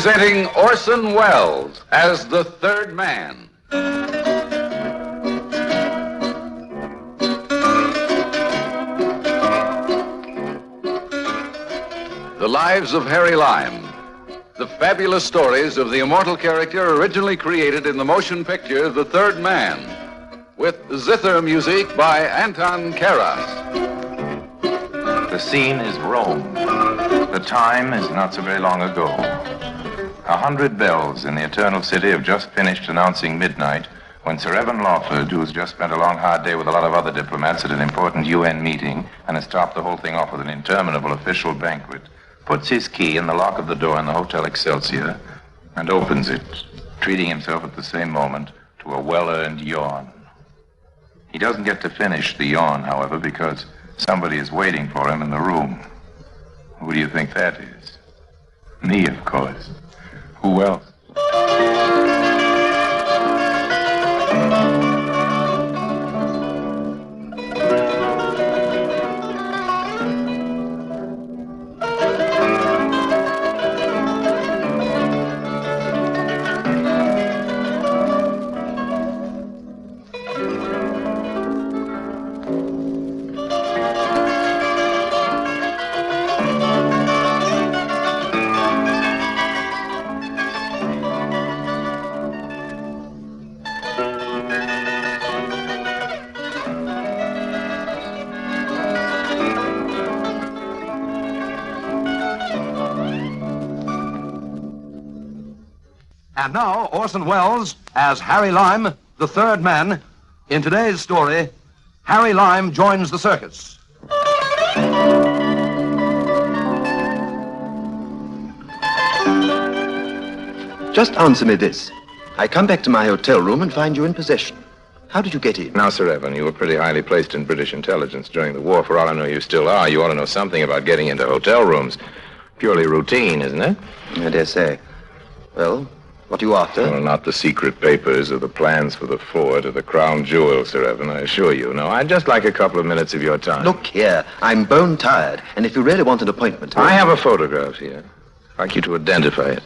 Presenting Orson Welles as the third man. The Lives of Harry Lime. The fabulous stories of the immortal character originally created in the motion picture The Third Man, with zither music by Anton Karas. The scene is Rome. The time is not so very long ago. 100 bells in the Eternal City have just finished announcing midnight when Sir Evan Lawford, who's just spent a long, hard day with a lot of other diplomats at an important UN meeting and has topped the whole thing off with an interminable official banquet, puts his key in the lock of the door in the Hotel Excelsior and opens it, treating himself at the same moment to a well-earned yawn. He doesn't get to finish the yawn, however, because somebody is waiting for him in the room. Who do you think that is? Me, of course. Who else? And now, Orson Welles as Harry Lime, the third man. In today's story, Harry Lime joins the circus. Just answer me this. I come back to my hotel room and find you in possession. How did you get in? Now, Sir Evan, you were pretty highly placed in British intelligence during the war. For all I know, you still are. You ought to know something about getting into hotel rooms. Purely routine, isn't it? I dare say. Well, what are you after? Well, not the secret papers or the plans for the fort or the crown jewels, Sir Evan, I assure you. No, I'd just like a couple of minutes of your time. Look here, I'm bone tired, and if you really want an appointment... I have a photograph here. I'd like you to identify it.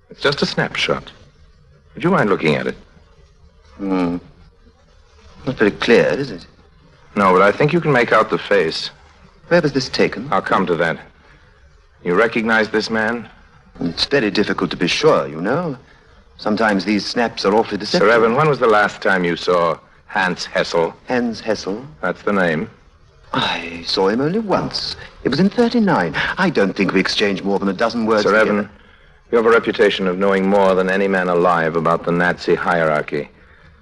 It's just a snapshot. Would you mind looking at it? Not very clear, is it? No, but I think you can make out the face. Where was this taken? I'll come to that. You recognize this man? It's very difficult to be sure, you know. Sometimes these snaps are awfully deceptive. Sir Evan, when was the last time you saw Hans Hessel? Hans Hessel? That's the name. I saw him only once. It was in 39. I don't think we exchanged more than a dozen words Sir together. Evan, you have a reputation of knowing more than any man alive about the Nazi hierarchy.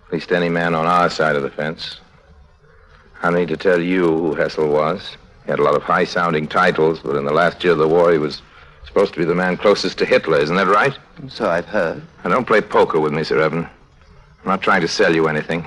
At least any man on our side of the fence. I don't need to tell you who Hessel was. He had a lot of high-sounding titles, but in the last year of the war, he was supposed to be the man closest to Hitler. Isn't that right? So I've heard. Now, don't play poker with me, Sir Evan. I'm not trying to sell you anything.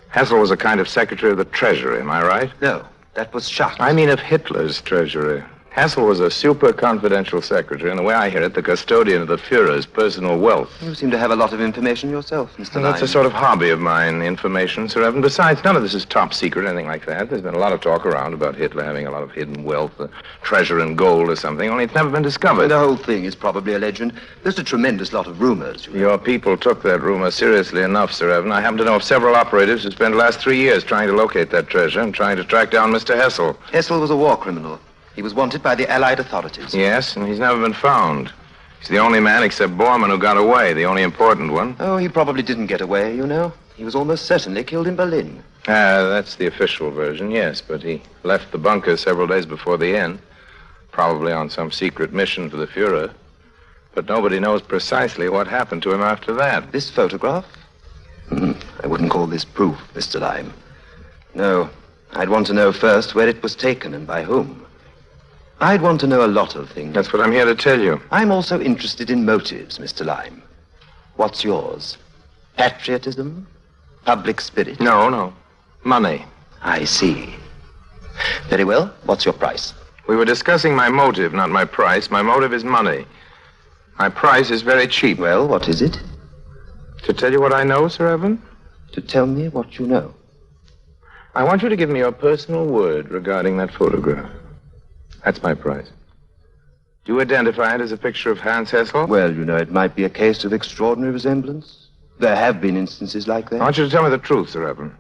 Hessel was a kind of secretary of the Treasury, am I right? No, that was Schacht. I mean of Hitler's Treasury. Hessel was a super confidential secretary, and the way I hear it, the custodian of the Führer's personal wealth. You seem to have a lot of information yourself, Mr. Well, that's a sort of hobby of mine, information, Sir Evan. Besides, none of this is top secret, anything like that. There's been a lot of talk around about Hitler having a lot of hidden wealth, treasure and gold or something, only it's never been discovered. The whole thing is probably a legend. There's a tremendous lot of rumors. Your people took that rumor seriously enough, Sir Evan. I happen to know of several operatives who spent the last 3 years trying to locate that treasure and trying to track down Mr. Hessel. Hessel was a war criminal. He was wanted by the Allied authorities. Yes, and he's never been found. He's the only man except Bormann who got away, the only important one. Oh, he probably didn't get away, you know. He was almost certainly killed in Berlin. That's the official version, yes, but he left the bunker several days before the end, probably on some secret mission for the Führer. But nobody knows precisely what happened to him after that. This photograph? I wouldn't call this proof, Mr. Lime. No, I'd want to know first where it was taken and by whom. I'd want to know a lot of things. That's what I'm here to tell you. I'm also interested in motives, Mr. Lime. What's yours? Patriotism? Public spirit? No. Money. I see. Very well. What's your price? We were discussing my motive, not my price. My motive is money. My price is very cheap. Well, what is it? To tell you what I know, Sir Evan? To tell me what you know. I want you to give me your personal word regarding that photograph. That's my price. Do you identify it as a picture of Hans Hessel? Well, you know, it might be a case of extraordinary resemblance. There have been instances like that. I want you to tell me the truth, Sir Evan.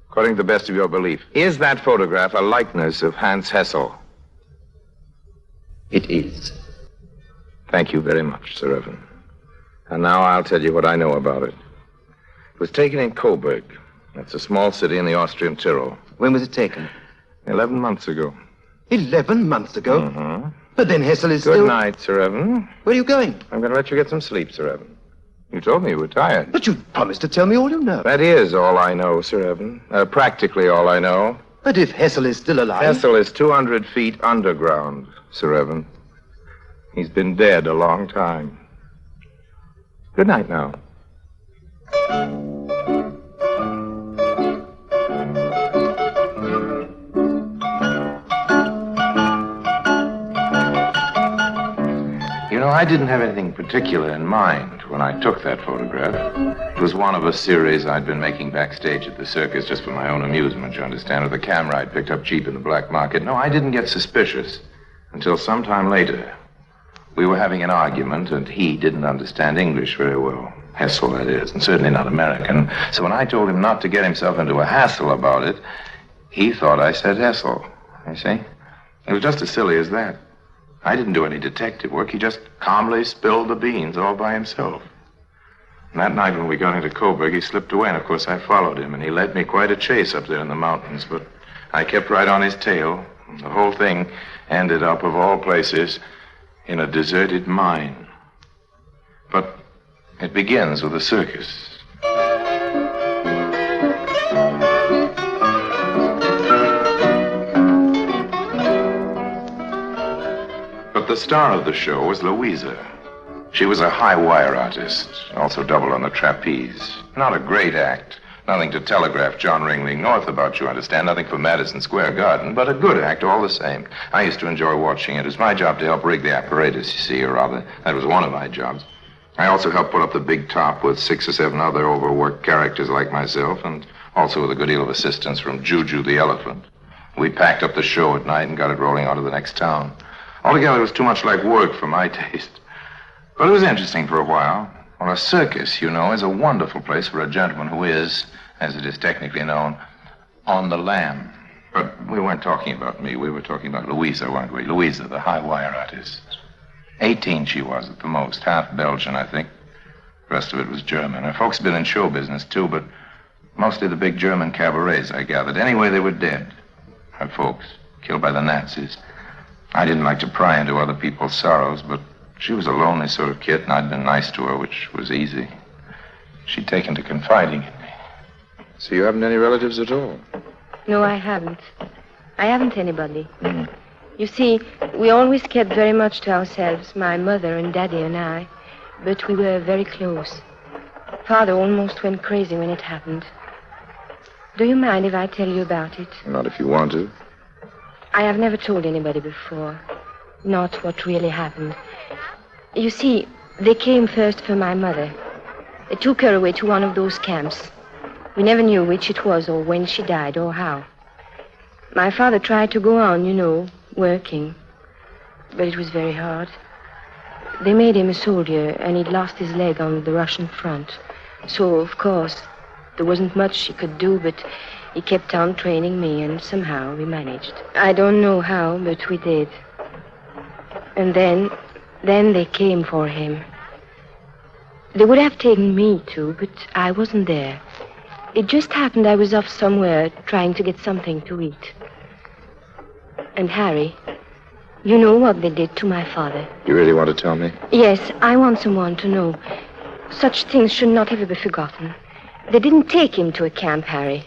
According to the best of your belief, is that photograph a likeness of Hans Hessel? It is. Thank you very much, Sir Evan. And now I'll tell you what I know about it. It was taken in Coburg. That's a small city in the Austrian Tyrol. When was it taken? 11 months ago. 11 months ago? Mm-hmm. But then Hessel is Good still... night, Sir Evan. Where are you going? I'm going to let you get some sleep, Sir Evan. You told me you were tired. But you promised to tell me all you know. That is all I know, Sir Evan. Practically all I know. But if Hessel is still alive... Hessel is 200 feet underground, Sir Evan. He's been dead a long time. Good night now. You know, I didn't have anything particular in mind when I took that photograph. It was one of a series I'd been making backstage at the circus just for my own amusement, you understand, with a camera I'd picked up cheap in the black market. No, I didn't get suspicious until sometime later. We were having an argument, and he didn't understand English very well. Hessel, that is, and certainly not American. So when I told him not to get himself into a hassle about it, he thought I said Hessel, you see? It was just as silly as that. I didn't do any detective work. He just calmly spilled the beans all by himself. And that night when we got into Coburg, he slipped away, and of course I followed him, and he led me quite a chase up there in the mountains, but I kept right on his tail. And the whole thing ended up, of all places, in a deserted mine. But it begins with a circus. But the star of the show was Louisa. She was a high wire artist, also double on the trapeze. Not a great act. Nothing to telegraph John Ringling North about, you understand. Nothing for Madison Square Garden, but a good act all the same. I used to enjoy watching it. It was my job to help rig the apparatus, you see, or rather, that was one of my jobs. I also helped put up the big top with 6 or 7 other overworked characters like myself, and also with a good deal of assistance from Juju the elephant. We packed up the show at night and got it rolling on to the next town. Altogether, it was too much like work for my taste. But it was interesting for a while. Well, a circus, you know, is a wonderful place for a gentleman who is, as it is technically known, on the lam. But we weren't talking about me. We were talking about Louisa, weren't we? Louisa, the high wire artist. 18 she was at the most. Half Belgian, I think. The rest of it was German. Her folks had been in show business, too, but mostly the big German cabarets, I gathered. Anyway, they were dead. Her folks, killed by the Nazis. I didn't like to pry into other people's sorrows, but she was a lonely sort of kid, and I'd been nice to her, which was easy. She'd taken to confiding in me. So you haven't any relatives at all? No, I haven't. I haven't anybody. You see, we always kept very much to ourselves, my mother and Daddy and I, but we were very close. Father almost went crazy when it happened. Do you mind if I tell you about it? Not if you want to. I have never told anybody before. Not what really happened. You see, they came first for my mother. They took her away to one of those camps. We never knew which it was or when she died or how. My father tried to go on, you know, working. But it was very hard. They made him a soldier, and he'd lost his leg on the Russian front. So, of course, there wasn't much he could do, but he kept on training me, and somehow we managed. I don't know how, but we did. And then they came for him. They would have taken me, too, but I wasn't there. It just happened I was off somewhere trying to get something to eat. And Harry, you know what they did to my father. You really want to tell me? Yes, I want someone to know. Such things should not ever be forgotten. They didn't take him to a camp, Harry.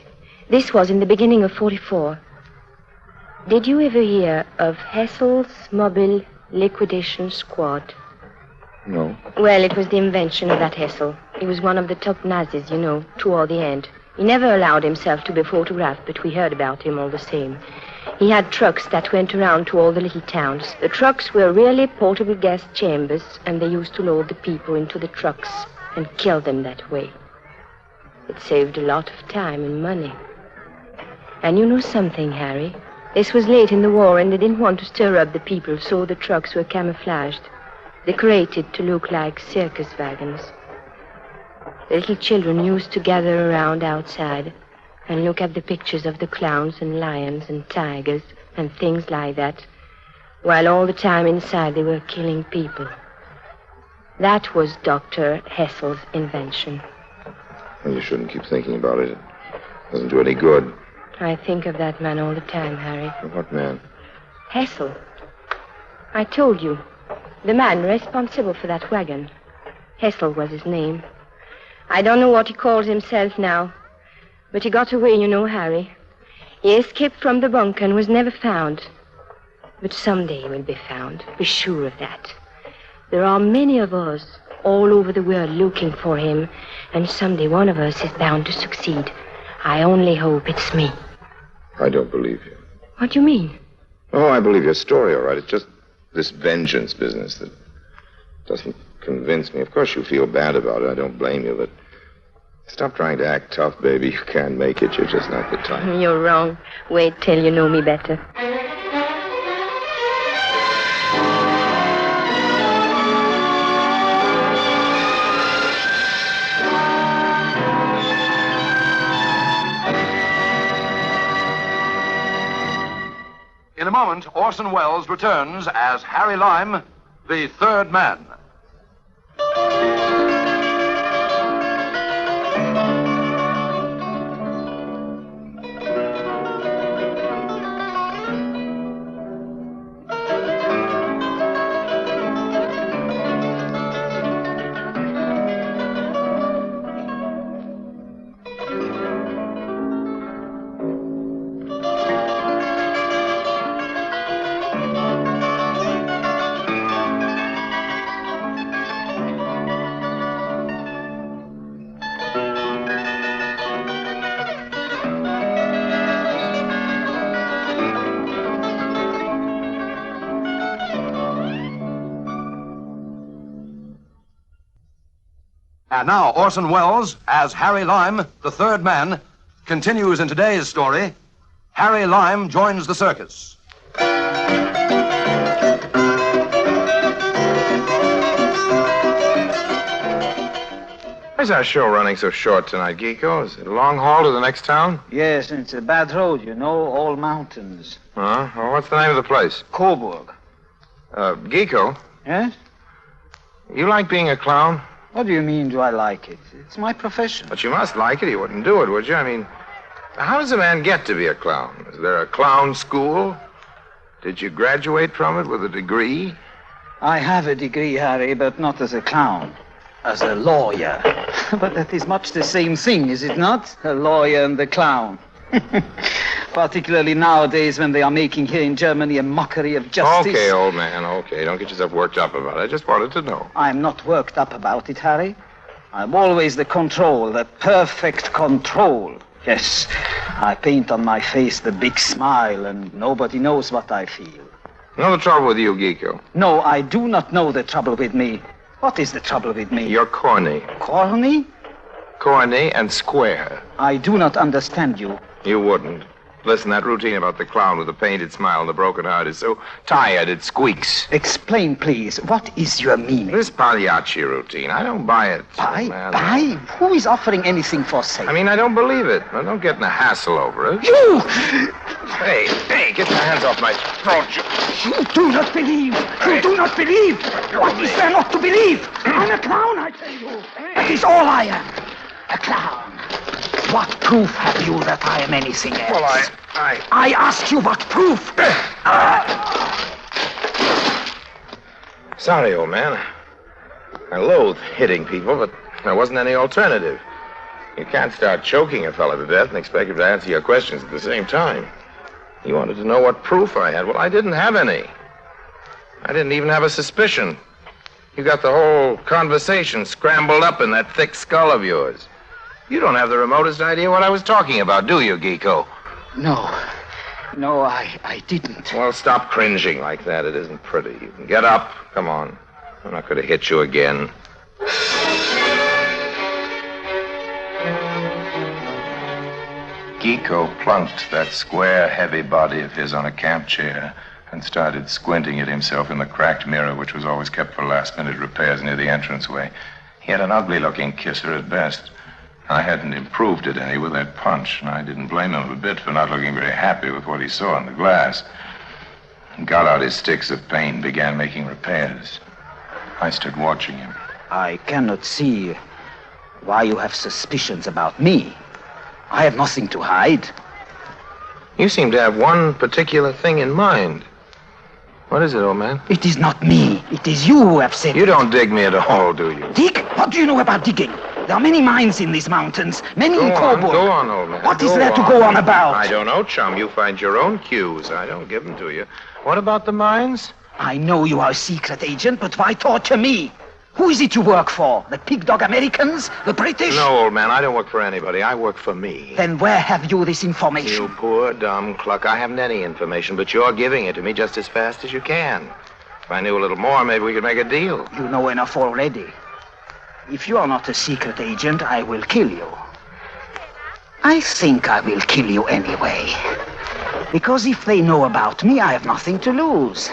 This was in the beginning of 44. Did you ever hear of Hessel's Mobile Liquidation Squad? No. Well, it was the invention of that Hessel. He was one of the top Nazis, you know, toward the end. He never allowed himself to be photographed, but we heard about him all the same. He had trucks that went around to all the little towns. The trucks were really portable gas chambers, and they used to load the people into the trucks and kill them that way. It saved a lot of time and money. And you know something, Harry? This was late in the war, and they didn't want to stir up the people, so the trucks were camouflaged, decorated to look like circus wagons. The little children used to gather around outside and look at the pictures of the clowns and lions and tigers and things like that, while all the time inside they were killing people. That was Dr. Hessel's invention. Well, you shouldn't keep thinking about it. It doesn't do any good. I think of that man all the time, Harry. What man? Hessel. I told you. The man responsible for that wagon. Hessel was his name. I don't know what he calls himself now. But he got away, you know, Harry. He escaped from the bunker and was never found. But someday he will be found. Be sure of that. There are many of us all over the world looking for him. And someday one of us is bound to succeed. I only hope it's me. I don't believe you. What do you mean? Oh, I believe your story, all right. It's just this vengeance business that doesn't convince me. Of course you feel bad about it. I don't blame you, but stop trying to act tough, baby. You can't make it. You're just not the type. You're wrong. Wait till you know me better. In a moment, Orson Welles returns as Harry Lime, the third man. And now, Orson Welles, as Harry Lime, the third man, continues in today's story, Harry Lime Joins the Circus. Why's our show running so short tonight, Geeko? Is it a long haul to the next town? Yes, and it's a bad road, you know, all mountains. Huh? Well, what's the name of the place? Coburg. Geeko, Yes? you like being a clown? What do you mean, do I like it? It's my profession. But you must like it. You wouldn't do it, would you? I mean, how does a man get to be a clown? Is there a clown school? Did you graduate from it with a degree? I have a degree, Harry, but not as a clown. As a lawyer. But that is much the same thing, is it not? A lawyer and the clown. Particularly nowadays when they are making here in Germany a mockery of justice. Okay, old man, okay. Don't get yourself worked up about it. I just wanted to know. I'm not worked up about it, Harry. I'm always the control, the perfect control. Yes, I paint on my face the big smile, and nobody knows what I feel. You know the trouble with you, Geeko? No, I do not know the trouble with me. What is the trouble with me? You're corny. Corny? Corny and square. I do not understand you. You wouldn't. Listen, that routine about the clown with the painted smile and the broken heart is so tired it squeaks. Explain, please. What is your meaning? This Pagliacci routine, I don't buy it. Buy? Man. Buy? Who is offering anything for sale? I mean, I don't believe it. I don't get in a hassle over it. You! Hey, get your hands off my throat. You do not believe! You do not believe! What is there not to believe? I'm a clown, I tell you. That is all I am. A clown. What proof have you that I am anything else? Well, I ask you what proof? Sorry, old man. I loathe hitting people, but there wasn't any alternative. You can't start choking a fella to death and expect him to answer your questions at the same time. You wanted to know what proof I had. Well, I didn't have any. I didn't even have a suspicion. You got the whole conversation scrambled up in that thick skull of yours. You don't have the remotest idea what I was talking about, do you, Geeko? No, I didn't. Well, stop cringing like that. It isn't pretty. You can get up. Come on. I'm not going to hit you again. Geeko plunked that square, heavy body of his on a camp chair and started squinting at himself in the cracked mirror, which was always kept for last-minute repairs near the entranceway. He had an ugly-looking kisser at best. I hadn't improved it any with that punch, and I didn't blame him a bit for not looking very happy with what he saw in the glass. He got out his sticks of paint and began making repairs. I stood watching him. I cannot see why you have suspicions about me. I have nothing to hide. You seem to have one particular thing in mind. What is it, old man? It is not me. It is you who have said You it. don't dig me at all, do you? Dig? What do you know about digging? There are many mines in these mountains, many in Coburg. Go on, old man. What is there to go on about? I don't know, chum. You find your own cues. I don't give them to you. What about the mines? I know you are a secret agent, but why torture me? Who is it you work for? The pig dog Americans? The British? No, old man, I don't work for anybody. I work for me. Then where have you this information? You poor, dumb cluck. I haven't any information, but you're giving it to me just as fast as you can. If I knew a little more, maybe we could make a deal. You know enough already. If you are not a secret agent, I will kill you. I think I will kill you anyway. Because if they know about me, I have nothing to lose.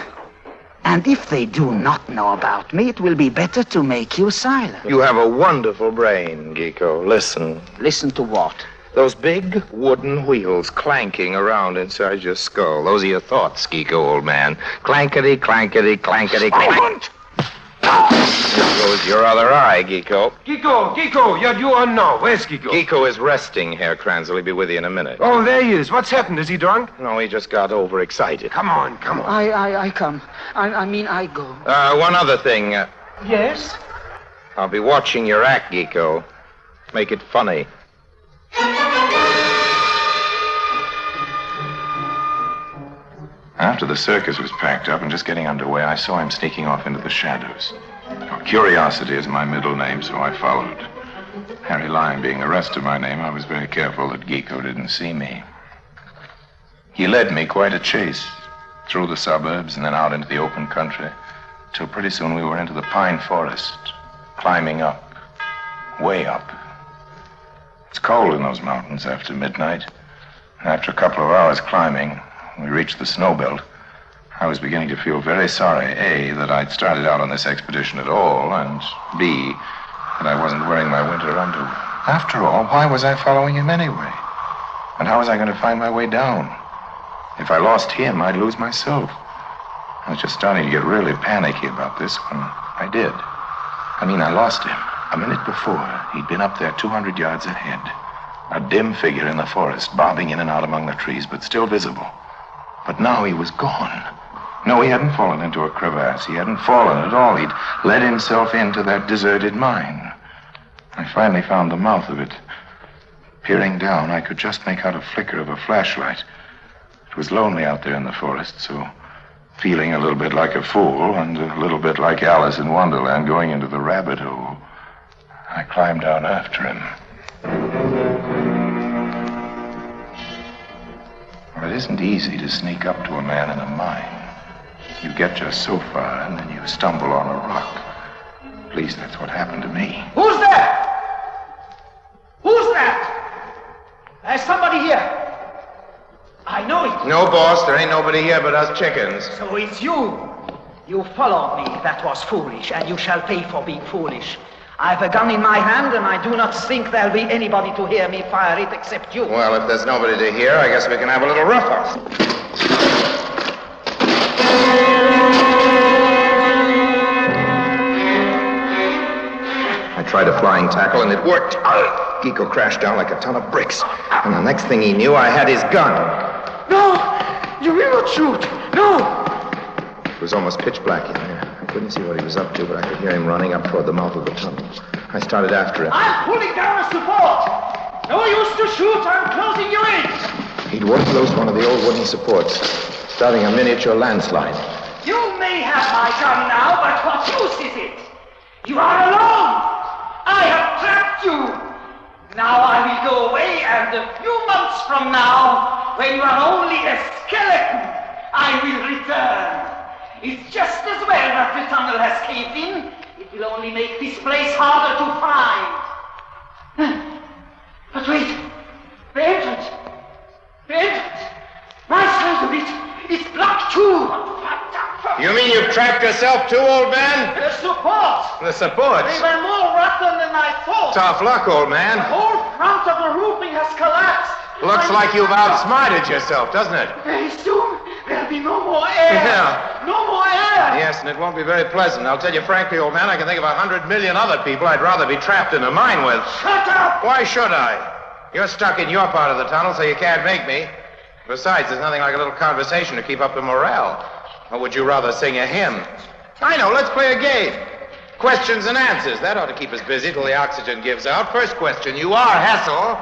And if they do not know about me, it will be better to make you silent. You have a wonderful brain, Geeko. Listen. Listen to what? Those big wooden wheels clanking around inside your skull. Those are your thoughts, Geeko, old man. Clankety, clankety, clankety, clank. There goes your other eye, Geeko. Geeko, you are now. Where's Geeko? Geeko is resting, Herr Kranzel. He'll be with you in a minute. Oh, there he is. What's happened? Is he drunk? No, he just got overexcited. Come on. I come. I go. One other thing. Yes? I'll be watching your act, Geeko. Make it funny. After the circus was packed up and just getting underway, I saw him sneaking off into the shadows. Well, curiosity is my middle name, so I followed. Harry Lime being the rest of my name, I was very careful that Geeko didn't see me. He led me quite a chase, through the suburbs and then out into the open country, till pretty soon we were into the pine forest, climbing up, way up. It's cold in those mountains after midnight. And after a couple of hours climbing, we reached the snow belt. I was beginning to feel very sorry, A, that I'd started out on this expedition at all, and B, that I wasn't wearing my winter underwear. After all, why was I following him anyway? And how was I going to find my way down? If I lost him, I'd lose myself. I was just starting to get really panicky about this when I did. I lost him. A minute before, he'd been up there 200 yards ahead. A dim figure in the forest, bobbing in and out among the trees, but still visible. But now he was gone. No, he hadn't fallen into a crevasse. He hadn't fallen at all. He'd let himself into that deserted mine. I finally found the mouth of it. Peering down, I could just make out a flicker of a flashlight. It was lonely out there in the forest, so feeling a little bit like a fool and a little bit like Alice in Wonderland going into the rabbit hole, I climbed down after him. Well, it isn't easy to sneak up to a man in a mine. You get just so far, and then you stumble on a rock. At least that's what happened to me. Who's there? Who's that? There's somebody here. I know it. No, boss, there ain't nobody here but us chickens. So it's you. You followed me. That was foolish, and you shall pay for being foolish. I have a gun in my hand, and I do not think there'll be anybody to hear me fire it except you. Well, if there's nobody to hear, I guess we can have a little rough-up. I tried a flying tackle, and it worked. Geeko crashed down like a ton of bricks. And the next thing he knew, I had his gun. No! You will not shoot! No! It was almost pitch black in there. I couldn't see what he was up to, but I could hear him running up toward the mouth of the tunnel. I started after him. I'm pulling down a support! No use to shoot, I'm closing you in! He'd worked close one of the old wooden supports, starting a miniature landslide. You may have my gun now, but what use is it? You are alone! I have trapped you! Now I will go away, and a few months from now, when you are only a skeleton, I will return. It's just as well that the tunnel has caved in. It will only make this place harder to find. But wait, the entrance. of it. It's black too. You mean you've trapped yourself too, old man? The supports. The supports? They were more rotten than I thought. Tough luck, old man. The whole front of the roofing has collapsed. Looks like you've outsmarted yourself, doesn't it? Very soon, there'll be no more air. Yeah. No more air. Yes, and it won't be very pleasant. I'll tell you frankly, old man, I can think of 100 million other people I'd rather be trapped in a mine with. Shut up! Why should I? You're stuck in your part of the tunnel, so you can't make me. Besides, there's nothing like a little conversation to keep up the morale. Or would you rather sing a hymn? I know, let's play a game. Questions and answers. That ought to keep us busy till the oxygen gives out. First question, you are Hessel,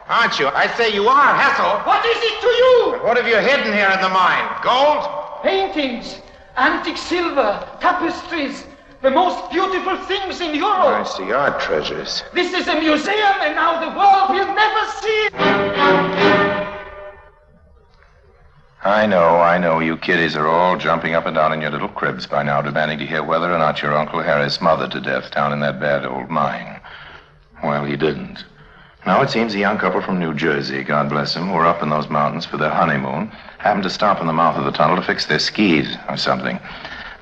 aren't you? I say you are Hessel. What is it to you? What have you hidden here in the mine? Gold? Paintings, antique silver, tapestries, the most beautiful things in Europe. I see, art treasures. This is a museum, and now the world will never see it. I know. You kiddies are all jumping up and down in your little cribs by now, demanding to hear whether or not your Uncle Harry smothered to death down in that bad old mine. Well, he didn't. Now, it seems a young couple from New Jersey, God bless them, who were up in those mountains for their honeymoon, happened to stop in the mouth of the tunnel to fix their skis or something.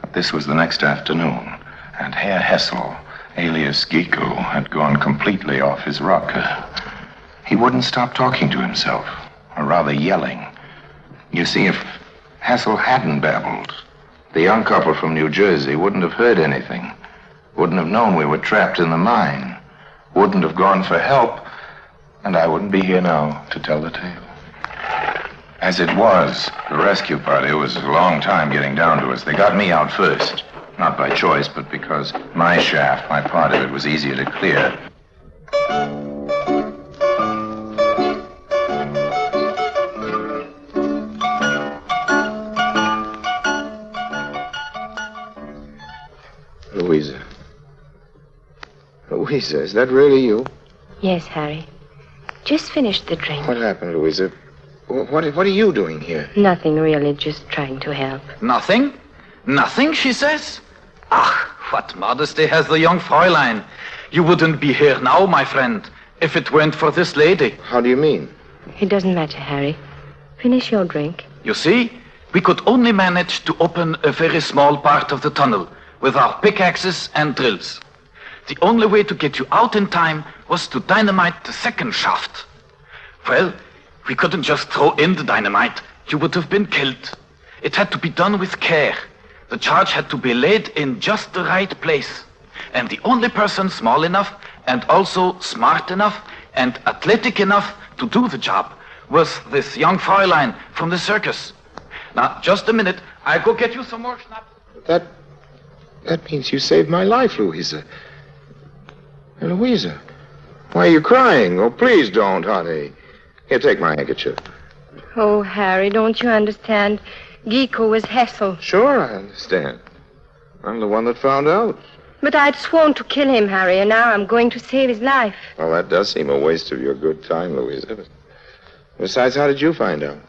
But this was the next afternoon, and Herr Hessel, alias Gecko, had gone completely off his rocker. He wouldn't stop talking to himself, or rather yelling. You see, if Hessel hadn't babbled, the young couple from New Jersey wouldn't have heard anything, wouldn't have known we were trapped in the mine, wouldn't have gone for help, and I wouldn't be here now to tell the tale. As it was, the rescue party was a long time getting down to us. They got me out first, not by choice, but because my shaft, my part of it, was easier to clear. Louisa, is that really you? Yes, Harry. Just finished the drink. What happened, Louisa? What are you doing here? Nothing really, just trying to help. Nothing? Nothing, she says? Ach, what modesty has the young Fräulein. You wouldn't be here now, my friend, if it weren't for this lady. How do you mean? It doesn't matter, Harry. Finish your drink. You see, we could only manage to open a very small part of the tunnel with our pickaxes and drills. The only way to get you out in time was to dynamite the second shaft. Well, we couldn't just throw in the dynamite. You would have been killed. It had to be done with care. The charge had to be laid in just the right place. And the only person small enough and also smart enough and athletic enough to do the job was this young Fräulein from the circus. Now, just a minute. I'll go get you some more schnapps. That means you saved my life, Louisa. Louisa, why are you crying? Oh, please don't, honey. Here, take my handkerchief. Oh, Harry, don't you understand? Gecko was Hessel. Sure, I understand. I'm the one that found out. But I'd sworn to kill him, Harry, and now I'm going to save his life. Well, that does seem a waste of your good time, Louisa. Besides, how did you find out?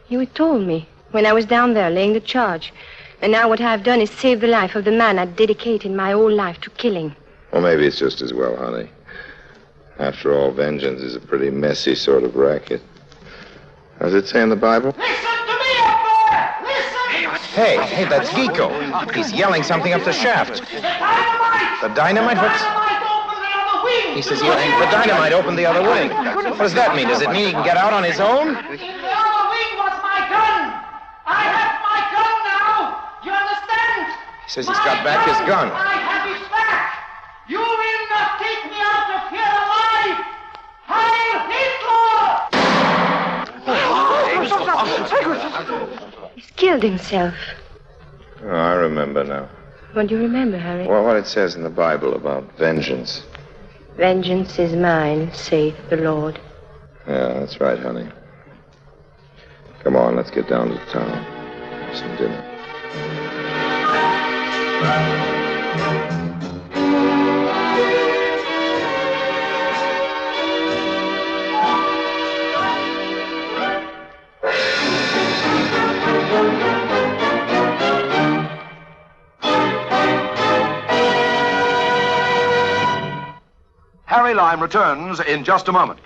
You had told me when I was down there laying the charge. And now what I've done is save the life of the man I'd dedicated my whole life to killing. Well, maybe it's just as well, honey. After all, vengeance is a pretty messy sort of racket. Does it say in the Bible? Listen to me up there! Listen! Hey, that's Gecko. He's yelling something up the shaft. The dynamite! The dynamite? The dynamite opened the other wing! He says the dynamite opened the other wing. What does that mean? Does it mean he can get out on his own? In the other wing was my gun! I have my gun now! You understand? He says he's got back his gun. I have it back! You will not take me out of here alive! Heil Hitler! He's killed himself. Oh, I remember now. What do you remember, Harry? Well, what it says in the Bible about vengeance. Vengeance is mine, saith the Lord. Yeah, that's right, honey. Come on, let's get down to town. Have some dinner. Harry Lime returns in just a moment.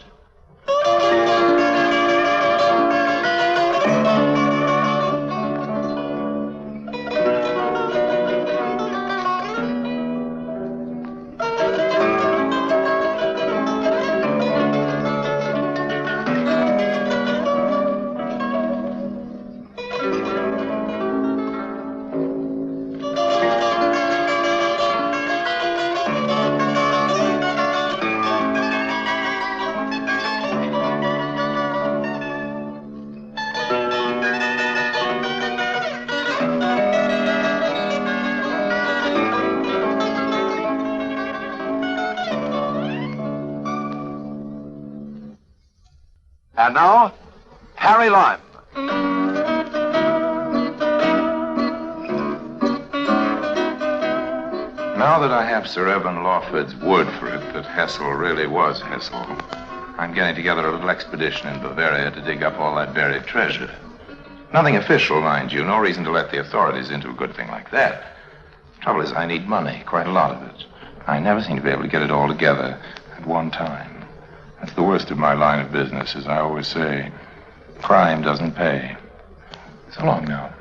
And now, Harry Lime. Now that I have Sir Evan Lawford's word for it that Hessel really was Hessel, I'm getting together a little expedition in Bavaria to dig up all that buried treasure. Nothing official, mind you. No reason to let the authorities into a good thing like that. Trouble is, I need money, quite a lot of it. I never seem to be able to get it all together at one time. That's the worst of my line of business, as I always say. Crime doesn't pay. So long now.